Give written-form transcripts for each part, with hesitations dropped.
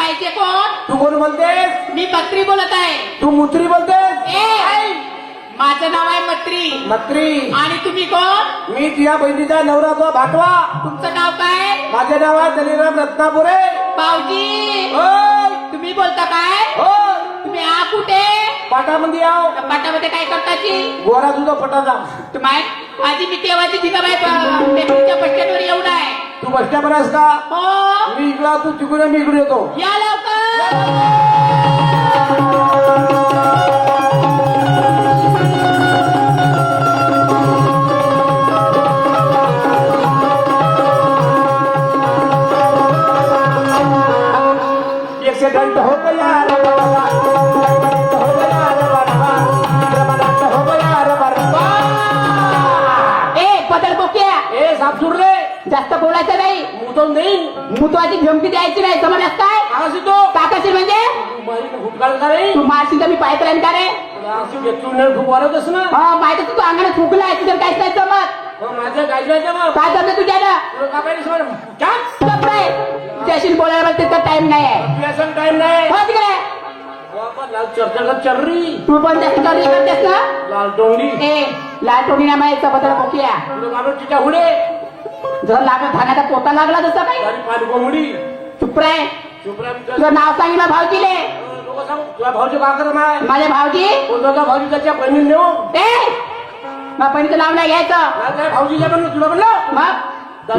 पाहिजे कोण? तू कोण बोलतेस? मी मंत्री बोलत आहे. तू मुत्री बोलतेस? माझं नाव आहे मंत्री. मंत्री? आणि तुम्ही कोण? मी तुझ्या बहिणीचा नवरा तो भाटवा. तुमचं नाव काय? माझे नाव आहे दलीराम रत्नापुरे. भाऊजी होय. तुम्ही बोलता काय? होय. तुम्ही आ कुठे? पाटामध्ये आव. पाटामध्ये काय करताची? गोरा तुझा पटाचा. तुम्ही आधी मी तेव्हाची जिजाबाई टेकडीच्या बस स्टँडवर येऊन आहे. तू बस स्टँडवर आहेस का? हो. मी इकडा तू तिकडे मी इकडे येतो. या लवकर. एक्सीडेंट हो गया रे बाबा, हो गया रे बाबा, हो गया रे बाबा. ए बदल बोक्या. ए सापसूर रे, जास्त बोलायचं नाही. मुतवून देईन. मुतवाची धमकी द्यायची नाही. समजस काय? आवाज येतो. काकाशी म्हणजे फुटकाळ का रे? तू मारशील तर मी पायत राहीन का रे? खूप वाढवतस ना. हा माहिती तू अंगाने थुकला आहे. तुझं काहीच नाही जमत. माझ्या काय जायचं मग? काय जमलं तुझ्याला? तुझ्याशी बोलायला मला तिथं टाइम नाही आहे. टाइम नाही. हो तिकडे. लाल चर्चा चर्री. तू पण जास्त चोरी करतेस ना? लाल डोंगरी. ए लाल टोणी ना माहिती बदल बोकिया. तिच्या हुडे जर लागत धान्याचा पोटा लागला तसं काही पाणी कोंबडी. चुप राय. तुझं तुझं नाव सांगितलं भाऊजीले. तुझ्या भाऊची का करत आहे? माझ्या भाऊजी. कोणता भाऊजी त्याच्या बहिणी नेऊ? ए मग बहिणीचं नाव नाही घ्यायचं. भाऊजीच्या म्हणलं तुला म्हणलं. मग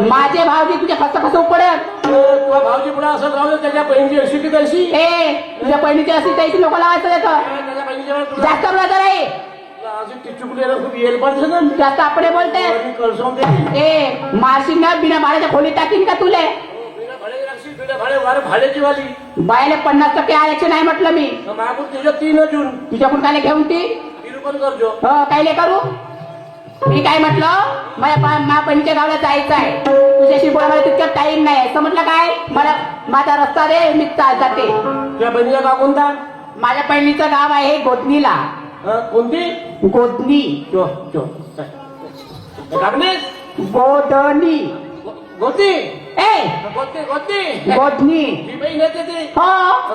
माझे भाऊजी तुझ्या फसं पडेल. तुझ्या भाऊजी पुढे असं राहू त्याच्या बहिणीची अशी की तशी. ए तुझ्या बहिणीची अशी तशी लोक लावायचं येतं. त्याच्या बहिणीच्या जास्त बोलायचं नाही. चुकलेलं खूप येल पडते ना. जास्त आपले बोलते. कळसवून दे. ए मारशील ना बिना भाड्याच्या खोलीत टाकीन का तुले? भाड्याची वाली बायले 50% आरक्षण आहे म्हटलं मी. मागून तुझ्या 3 जून तुझ्याकडून काय घेऊन ती पण करजो. काय करू? मी काय म्हटलं माझ्या बहिणीच्या गावाला जायचं आहे. तुझ्याशी बोलायला तितका टाइम नाही. समजलं काय? मला माझा रस्ता दे मी जाते. तुझ्या बहिणीचं गाव कोणता? माझ्या बहिणीचं गाव आहे गोधनीला. कोणती? गोधनी. गोधनी. गोती. ए गोती गोती गोधनी. ही बहीण येते ती. हो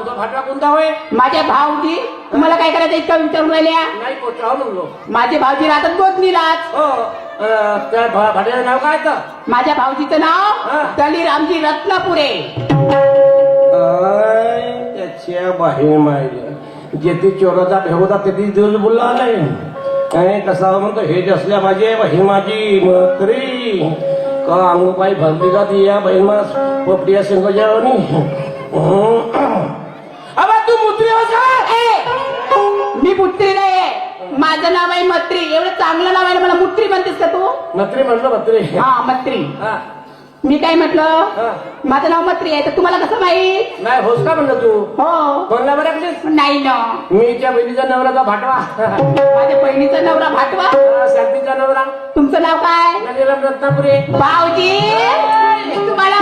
तो भाटवा कोणता होय? माझे भाऊजी. तुम्हाला काय करायचं इतकं विचारून राहिल्या? नाही कोचाव म्हणलो. माझे भाऊजी राहतात गोधनीलाच. हो त्या भाट्याचं नाव काय तर? माझ्या भाऊजीचं नाव दलीरामजी रत्नापुरे. त्याच्या बाहेर माहिती जे ती चोराचा भेवता ते दिवस बोलला नाही काय कसा म्हणतो हे असल्या माझे बहीण माझी मंत्री का अंगोपाई भरली का ती या बहीण मास पोपटिया सिंगजावनी. अबा तू मुत्री हो का? मी मुत्री नाही. माझं नाव आहे मंत्री. एवढं चांगलं नाव आहे मला मुत्री म्हणतेस का तू? मंत्री म्हणलं मंत्री. हा मंत्री. मी काय म्हटलं? माझं नाव मंत्री आहे तर तुम्हाला कसं माहित? नाही होस का म्हणलं तू? हो कोणला बरं नाही ना. मी त्या बहिणीचा नवरा भाटवा. माझ्या बहिणीचा नवरा भाटवा. शांतीचा नवरा. तुमचं नाव काय? दलीराम रत्नापुरे. भाऊजी तुम्हाला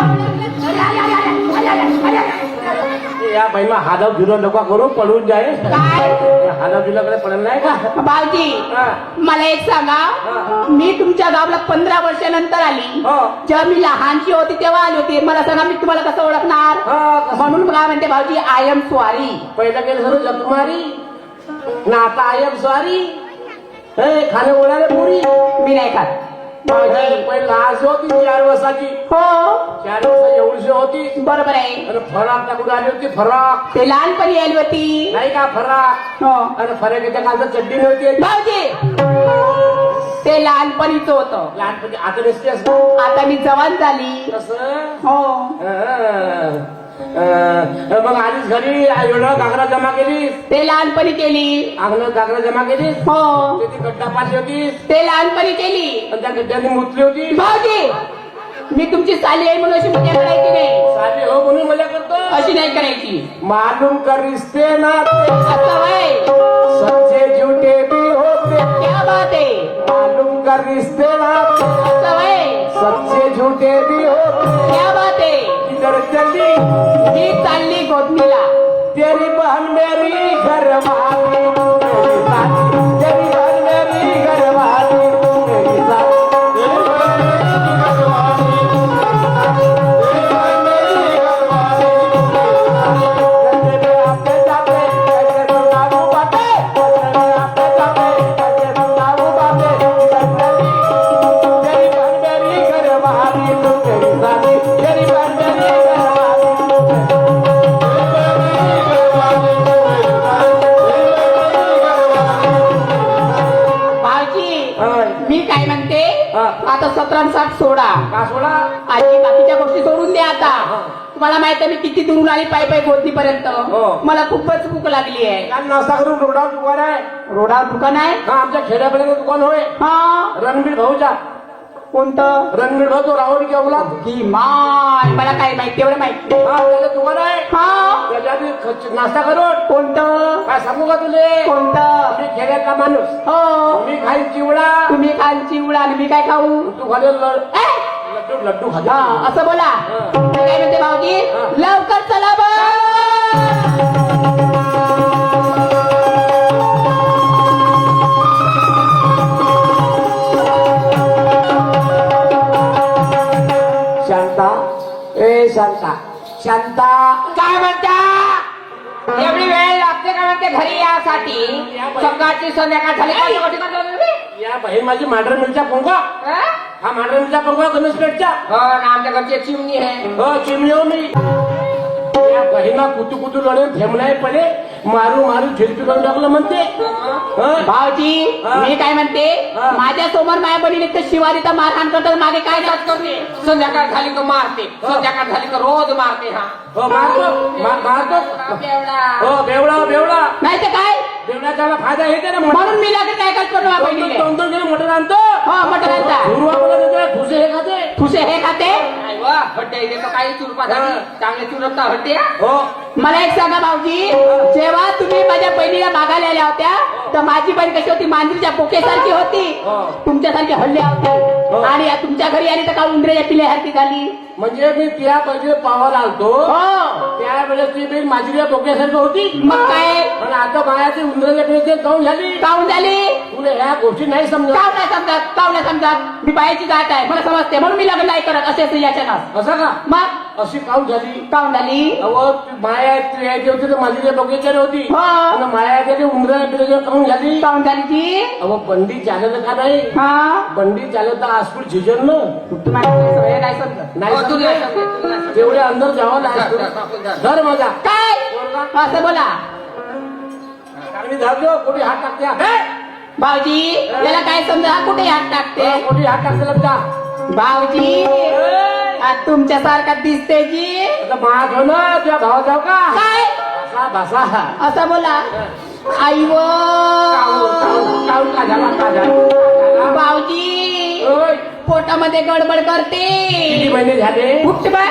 या बहिणा हादाव झुलो नको करू पडून जाय. काय हादाव झुलाकडे पडलं नाही का? भाऊजी मला एक सांगा. मी तुमच्या गावाला 15 वर्षानंतर आली. हो. जेव्हा मी लहानशी होती तेव्हा आली होती. मला सांगा मी तुम्हाला कसं ओळखणार? म्हणून काय म्हणते भाऊजी आय एम सॉरी. पहिलं केलं सर जगमारी ना आता आय एम सॉरी. खाणे ओळाले पुरी मी नाही खात भाऊजी. पहिला आज होती 4 वर्षाची. हो 4 वर्षाची एवढीशी होती. बरोबर आहे. आणि फराक टाकून आली होती. फराक ते लहानपणी आली होती. नाही का फराक? हो आणि फराकीच्या कालचा चड्डी नव्हती भाऊजी. ते लहानपणीच होतं. लहानपणी आता नसते असं. आता मी जवान झाली. कसं? हो मग आधीच घरी एवढं कागरा जमा केली. ते लहानपणी केली. अंगणात कागरा जमा केली. हो ती गड्डा पाडली होती ते लहानपणी केली. आणि त्या गड्ड्याने मुतली होती. भाऊजी मी तुमची साली आहे म्हणून अशी मजा करायची नाही. साली हो म्हणून मजा करतो. अशी नाही करायची. मालूम कर रिश्ते नाते असं वय सच्चे झूठे भी होते. क्या बात आहे. मालूम कर रिश्ते नाते असं वय सच्चे झूठे भी होते. क्या बात आहे. इधर चली मी चालली गोधनीला. तेरी बहन मेरी घरवाली मेरी साली. तेरी बहन मेरी घरवाली मेरी साली. तेरी बहन मेरी घरवाली मेरी साली. तेरी बहन मेरी घरवाली मेरी साली. भरमसाठ सोडा. का सोडा? आजी बाकीच्या गोष्टी सोडून द्या आता. तुम्हाला माहित आहे मी किती दूरून आली पायी गोदनीपर्यंत. हो. मला खूपच भूक लागली आहे. काल नाश्ता करून रोडावर दुकान आहे. रोडावर दुकान आहे. हा आमच्या खेड्यापर्यंत दुकान होय. हा रणबीर भाऊचा. कोणतं? रणबीर भाऊ तो रावण केवला. की माय मला काय माहिती एवढं माहिती. हा त्याचं दुकान आहे. हा त्याच्यात नाश्ता करून. कोणतं? काय सांगू का तुले? कोणतं? मी खेड्यातला माणूस. हो मी खाई चिवडा. तुम्ही खालची उडा आणि मी काय खाऊ? तू खाले ए? लड्डू लड्डू खाले. हा असं बोला. मी काय म्हणते भाऊजी हा. लवकर चला बा. शांता ए शांता शांता काय म्हणता? एवढी वेळ लागते का म्हणते घरी यासाठी? सकाळची संध्याकाळ झाली का? एवढी का झाली रे? या बहीण माझी मांढर मिरच्या पंगवा. हं? हा मांढर मिरच्या पंगवा गणेश पेठच्या. हो ना आमच्या घरची एक चिमणी आहे. हो चिमणी हो मी. या बहिणा कुतू कुतू लढे फेमलाय पडे मारू मारू झिरपी करून टाकलं म्हणते. हं? भाऊजी हा. मी काय म्हणते हा. माझ्या समोर माया बहिणीने तर शिवारीचा मारहाण करतात मागे काय काय जात करते? संध्याकाळ झाली का मारते, संध्याकाळ झाली का रोज मारते. हा हो मारतो मारतो. एवढा हो बेवडा बेवडा नाही तर काय बेवड्याचा फायदा येते ना. म्हणून मी लागत काय करतो ना बहिणीने. दोन दोन किलो मटण आणतो. हो मटण आणता. गुरुवा ठुसे हे खाते. ठुसे हे खाते. नाही वा हड्डे इथे तर काही चुरपा झाली. चांगले चुरपता हड्डे हा? हो मला एक सांगा भाऊजी जेव्हा तुम्ही माझ्या बहिणीला मागायला आल्या होत्या तर माझी बहीण कशी होती? मांजरीच्या पोकेसारखी होती. हो. तुमच्यासारखी हल्ले हो. होते. आणि तुमच्या घरी आली तर का उंदरेच्या पिल्यासारखी झाली. म्हणजे मी त्या पहिले पावाला आलतो. हो त्यावेळेस ती बहीण माझी डोक्यासारखं होती. मग काय पण आता मायाची उंदराच्या पिण्याचे काऊन झाली? काऊन झाली? तुला ह्या गोष्टी नाही समजत. काव नाही समजत काव नाही समजत. मी बायाची जात आहे मला समजते म्हणून मी लग्न नाही करत असे असं याच्यानं. असं का? मग अशी काऊन झाली? काऊन झाली? अहो माया यायची होती तर माझी डोक्याची होती. हो. आणि माया त्याची उंदराच्या पिण्याचे काऊन झाली? काऊन झाली ती? अहो बंडी चालत का नाही? हा बंडी चालत आसपूर झिजन ना तुम्हाला हे नाही समजत. नाही हो, तू नाही समजत? समजत, तू नाही समजत. तेवढे अंदर जावं जा, जा, जा, नाही. जा. धर माझा काय असं बोला चांगली धरतो कुठे हात टाकत्या. भाऊजी याला काय समजा हा कुठे हात टाकते? कुठे हात टाकते लगता. भाऊजी आज तुमच्यासारखा दिसते जी. आता माझ हो ना तुझ्या भावा जाऊ का? काय भासा भासा असं बोला. आई व काऊन का झाला का झाला? भाऊजी ओय, पोटामध्ये गडबड करते. किती महिने झाले? उठ बाय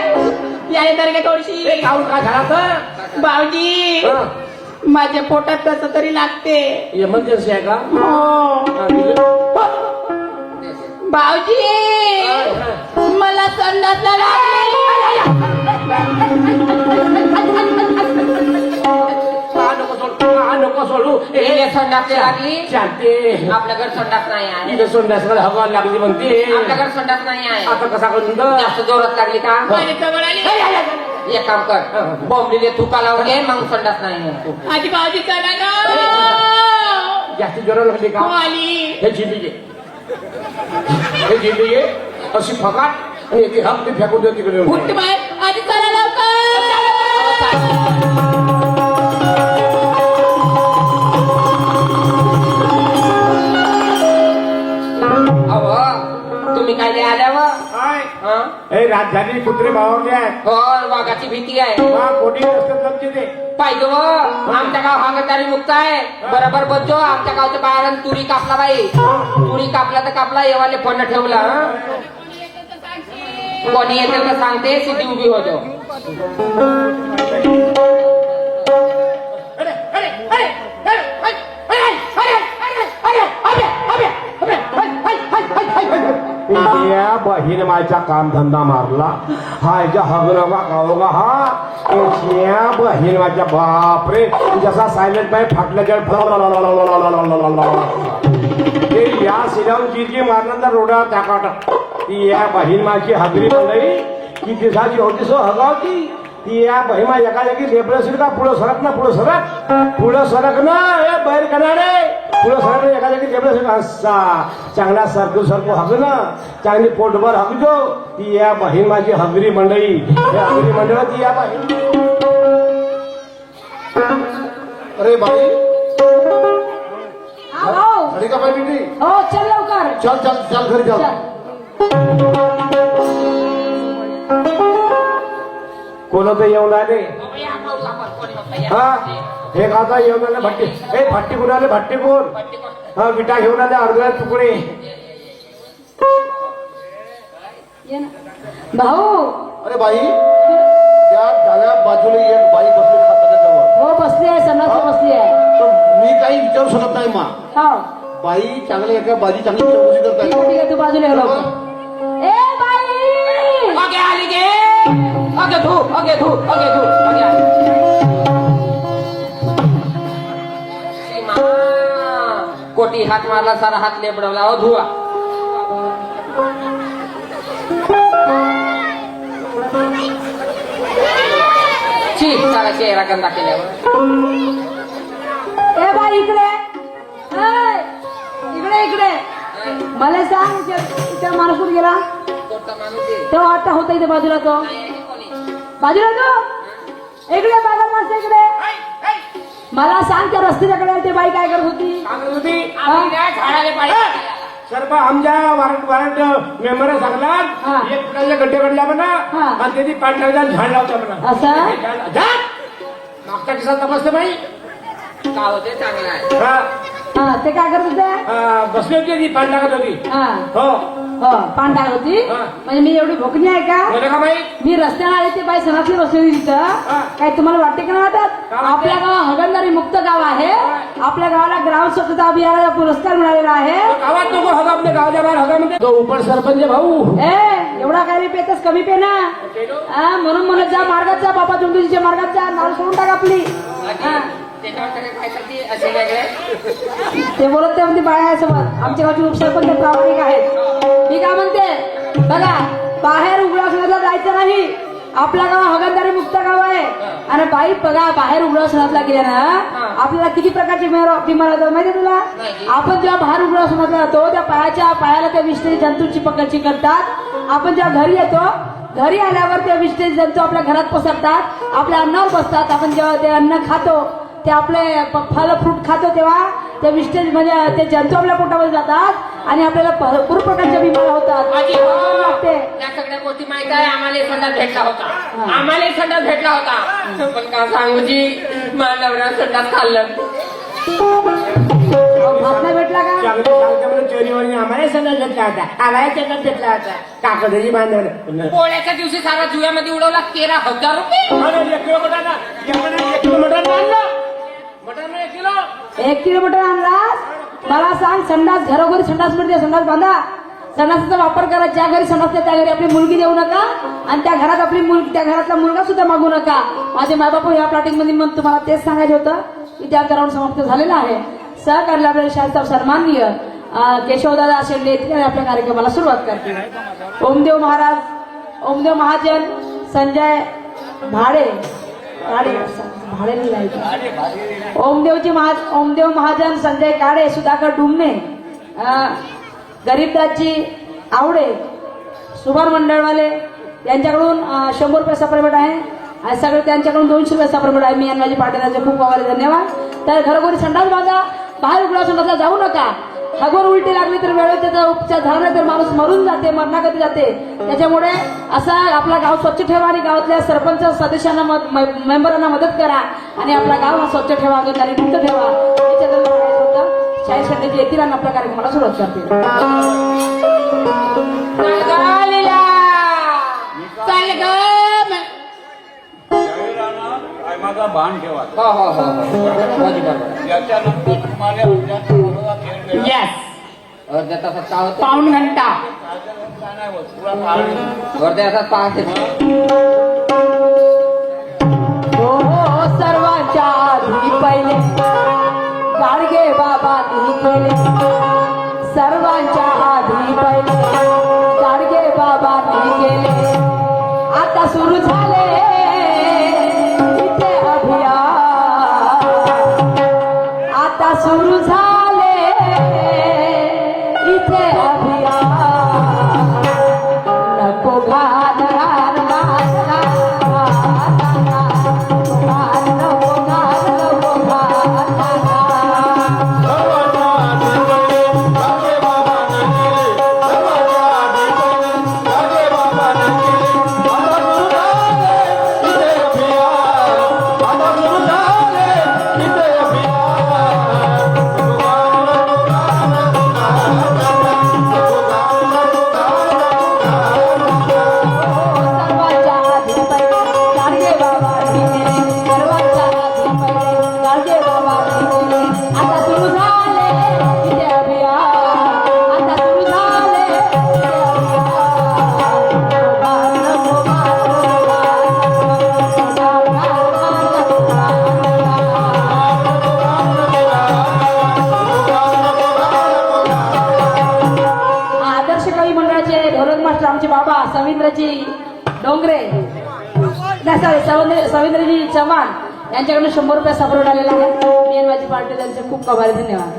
याने तर काय थोडीशी. काऊन का झाला तर? भाऊजी हं. माझ्या पोटात कसं तरी लागते. इमर्जन्सी आहे का? हो हा, दिलं. भाऊजी मला संडास हा, नको सोडू हा, नको सोडू. इथे संडास लागली. शांती आपल्या घर संडास नाही आहे. इथं सोडण्यास हवा लागली म्हणते. आपल्या घर संडास नाही आहे. आता कसा करून द? जास्त जोरात लागली का? एक काम कर बॉम्बीले थुका लावले मग संडास नाही आहे. आजी भाऊजी चला ना. जास्ती जोरा लागली का? हो, आली. हे जिंदी घे हे जिंदी घे अशी फकाट आणि ती हक ती फेकून दे तिकडे. उठ बाय आधी चला लवकर. अहो तुम्ही काय लय आल्यावर काय? हं? हे राजधानी कुत्रे भावले आहेत. हो वाघाची भीती आहे. वा कोणी असतात लक्ष दे. पाहिजे व आमच्या गाव हागतारी मुक्त आहे. बरोबर बच्चो आमच्या गावच्या बाहेर तुरी कापला बाई. तुरी कापला तर कापला येवाले फोन ठेवला. हं? कोणी येते तर सांगते सिद्धी उभी होतो. या बहीण माझ्या कामधंदा मारला हा याच्या हगनगा गावगा हा या बहीण माझ्या बापरे जसा सायलेंट बाय फाटल्याच्या ते या सिरावून जी मारण्याचा रोडा टाकाटा ती या बहीण माझी हगरी बनली की दिसाची होती सो हगावती ती या बहीण माझ्या एका जागी लेबळ असेल का पुढं सरक ना पुढं सरक ना हे बैर कनाडे पुढं सरक ना एका जागी लेबळ असेल असा चांगला सरकू हग ना चांगली पोटभर हगजो ती या बहीण माझी हगरी मंडळी या हगरी मंडळ ती या बहीण. अरे बाई अरे का बाई बेटी हो चल लवकर चल चल चल घरी जाऊ. कोण तर येऊन आले या पाहू आपण कोणी होतं, या. हा हे खाता येऊन आले भट्टी हे भट्टी कोण आले भट्टी कोण पट्टी कोण? हा विटा घेऊन आले अर्ध्या तुकडे ये ना. भाऊ अरे बाई त्या डाव्या बाजूला एक बाई बसली खाताच्या जवळ हो बसली आहे सन्नास बसली आहे तर मी काही विचारू शकत नाही मा हो बाई चांगली एका बाजी चांगली चौकशी करत ठीक आहे आहे, ठीक आहे, तू बाजूला ये लवकर. ए बाई अगे आली गे अगे धू अगे आली. सीमा, कोटी हात मारला सारा हात लेबडवला हो धुवा ची सारा चेहरा गंदा केल्यावर ए बाई इकडे ए, इकडे इकडे मला सांग त्या माणूस कुठे गेला कोणता माणूस आहे? तेव्हा आता होता इथे बाजूला तो नाही आहे कोणी. बाजूला तो इकडे बघा मस्त इकडे मला सांग त्या रस्त्याकडे ते बाई काय करत होती सांगत होती आम्ही काय झाडाले पाहिजे सर्व आमच्या वारंट वारंट मेंबर हा. सांगला एक फुटाच्या गड्डे काढल्या म्हणा हा. आणि त्याची पाठ लावल्या झाड लावता म्हणा असं झाड मागच्या किसा तपासते बाई का होते चांगला आहे हा, हा ते काय करत होते बसली होती ती पाठ लागत होती हा हो हो पान टाकत होती हा. म्हणजे मी एवढी भोकणी आहे का बोले का बाई मी रस्त्याला आले ते बाई सणातली बसलेली तिथं हा. काय तुम्हाला वाटते का नाही वाटत काय वाटते? आपल्या गाव हगणदारी मुक्त गाव आहे आपल्या गावाला ग्राम स्वच्छता अभियानाला पुरस्कार मिळालेला आहे गावात नको हगा आपल्या गावाच्या बाहेर हगा म्हणजे तो उपट सरपंच भाऊ ए एवढा काय रे पेतच कमी पे ना हा, म्हणून म्हणत जा मार्गात जा बाबा तुमच्या मार्गात जा नाव सोडून टाक आपली हा. त्याच्यावर सगळे काय करते असे वेगळे ते बोलत ते म्हणते बाया आहे सोबत आमच्या गावचे उपसरपंच प्रामाणिक आहेत मी काय म्हणते बघा बाहेर उघड्या जायचं नाही आपला गाव हगणदारी मुक्त गाव आहे आणि बाई बघा बाहेर उघड्या सणातला गेल्या ना आपल्याला किती प्रकारची बिमार होतात माहिती तुला आपण जेव्हा बाहेर उघड्या सणातला जातो त्या पायाला त्या विषारी जंतूंची पकडची करतात आपण जेव्हा घरी येतो घरी आल्यावर त्या विषारी जंतू आपल्या घरात पसरतात आपल्या अन्नावर बसतात आपण जेव्हा ते अन्न खातो ते आपले फल फ्रूट खातो तेव्हा ते विषारी म्हणजे ते जंतू आपल्या पोटामध्ये जातात आणि आपल्याला भरपूर प्रकारच्या बिमाऱ्या होतात माझी लागते. त्या सगळ्या गोष्टी माहित आहे आम्हाला संडास भेटला होता आम्हाला संडास भेटला होता पण का सांगू जी माझ्या नवऱ्या संडास खाल्लं भात नाही भेटला का चांगले सांगते म्हणजे चोरीवर आम्हाला संडास घेतला होता आम्हाला संडास घेतला होता काकड्याची बांधवलं पोळ्याच्या दिवशी सारा जुव्यामध्ये उडवला 13,000 रुपये 1 किलो मटण 1 किलो मटण आणलं मटण 1 किलो 1 किलो मटण आणलास मला सांग संडास घरोघरी संडास मिळते संडास बांधा संडासाचा वापर करा ज्या घरी संडास त्या घरी आपली मुलगी देऊ नका आणि त्या घरात आपली मुलगी त्या घरातला मुलगा सुद्धा मागू नका माझे मायबापू या प्लॉटिंग मध्ये मग तुम्हाला तेच सांगायचं होतं की त्या करावून समाप्त झालेलं आहे सहकार्य आपल्या शास्त्र सन्माननीय केशवदादा शेंडे इतके आपल्या कार्यक्रमाला सुरुवात करतील ओमदेव महाजन संजय भाडे भाडे लिहायचे ओमदेव महाजन संजय काळे सुधाकर डुमणे गरीबदासजी आवडे सुभार मंडळवाले यांच्याकडून 100 रुपये सप्रेमेंट आहे आणि सगळे त्यांच्याकडून 200 रुपये सप्रेमेंट आहे मी यांना पाटील खूप आभारी धन्यवाद तर घरोघरी संडास बांधा बाहेर उघडा संडासला जाऊ नका हगोर उलटी लागली तर वेळेत त्याचा उपचार झाला नाही तर माणूस मरून जाते मरणागती जाते त्याच्यामुळे असा आपला गाव स्वच्छ ठेवा आणि गावातल्या सरपंच सदस्यांना मेंबरांना मदत करा आणि आपला गाव हा स्वच्छ ठेवा गंधारी मुक्त ठेवा याच्यात होतं शाहीर शेट्टी येतील आणि आपल्या कार्यक्रमाला सुरुवात करतील चाल ग माझा बाण ठेवा हो हो हो हो बरोबर याच्यानंतर तुम्हाला अर्ध्याचा बरोबर खेळ खेळा. येस अर्ध्या तासात काय होतं पाऊण घंटा काय नाही होत. पुरा काळ अर्ध्या तासात पाहते हो सर्वांच्या आधी पहिले गाडगे बाबांनी केले सर्वांच्या आधी पहिले गाडगे बाबांनी केले आता सुरू झाले इथे अभियान आता सुरू झाले इथे अभियान नको घालणार माझा सर्वांच्या आधी पहिले गाडगे बाबांनी केले. सर्वांच्या आधी आमचे बाबा सविंद्रजी डोंगरे सविंद्रजी चव्हाण यांच्याकडून 100 रुपये सपोर्ट आलेला आहे. मी आणि माझी पार्टी त्यांचे खूप आभारी. धन्यवाद.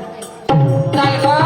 नाही बा,